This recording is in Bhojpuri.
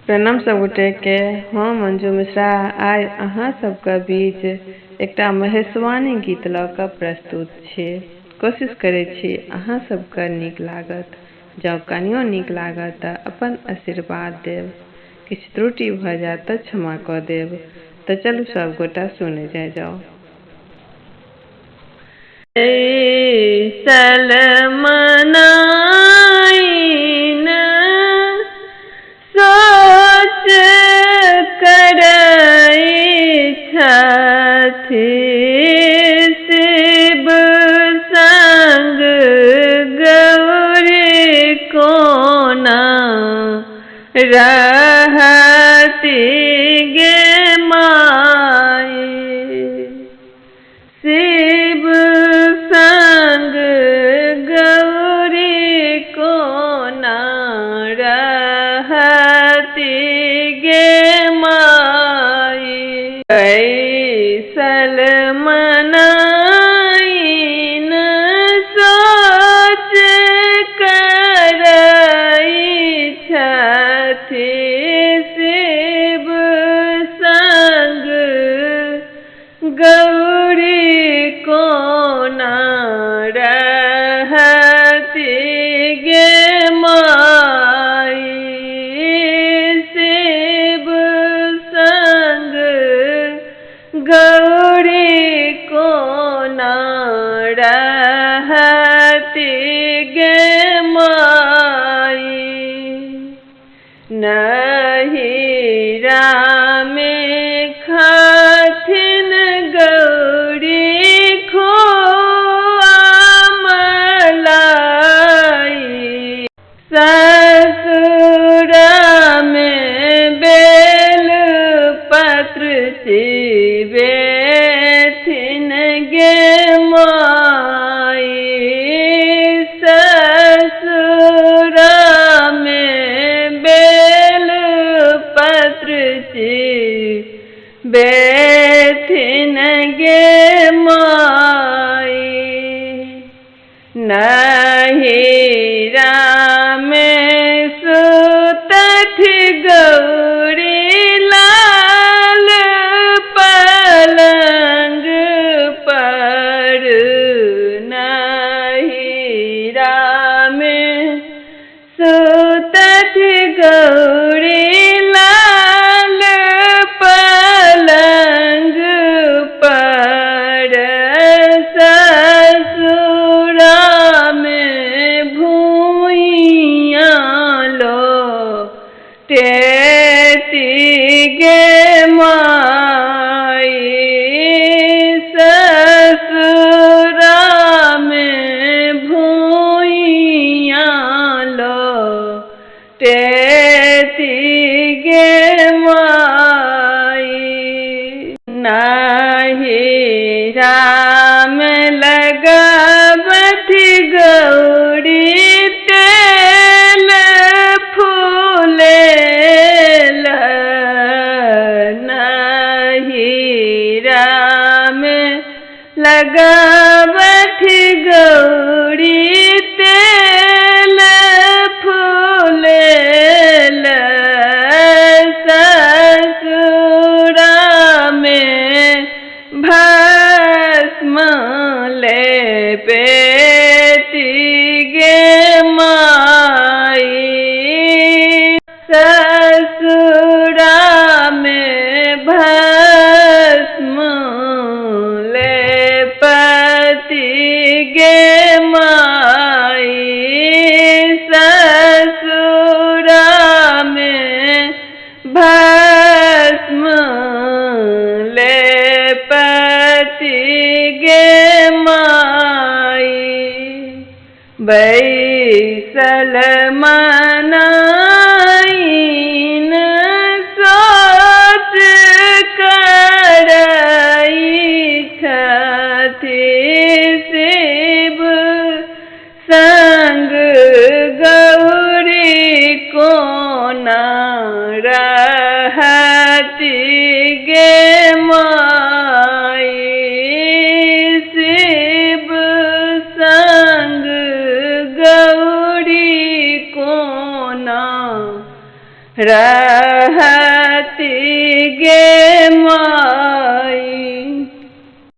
प्रणाम सब गोटे के। हम मंजू मिश्रा आइ अहाँ सबके बीच एकटा महेशवाणी गीत लऽ कऽ प्रस्तुत छी। कोशिश करै छी अहाँ सबके नीक लागत। जँ कनियो नीक लागत तऽ अपन आशीर्वाद देब, किछु त्रुटि भऽ जायत तऽ क्षमा कऽ देब। तऽ चलू सब गोटा सुनै जाओ। शिव संग गौरी कोना रहती गे माई। शिव संग गौरी कोना रहती गे माई। कैसल मनाइन सोच करई छथि शिव संग गौरी कोना रहती गे माई। शिव संग गौरी कोना रहती गे माई। नहिरा में खाथिन गौरी खोआ मलाई। ससुरा में बेल पत्र चिबेथिन गे माई। ससुरा में बेल पत्र चिबेथिन गे माई। नहिरा में सुतथि गौरी लाल पलंग पर। नहिरा में सुतथि गौरी लाल पलंग पर। ससुरा में भुइयाँ लोटेती गे माई। ससुरा में भुइयाँ लोटेती गे माई। नहिरा में लगावथि गौरी तेल फूलेल। नहिरा में लगावथि गौरी तेल फूलेल। ससुरा में भस्म लेपेती गे माई। ससुरा में भस्म लेपति गे माई। ससुरा में भस्म लेपति गे माई। बैसल मनाइन सोच करई छथि शिव संग गौरी कोना रहती गे माई। शिव संग गौरी कोना रहती गे माई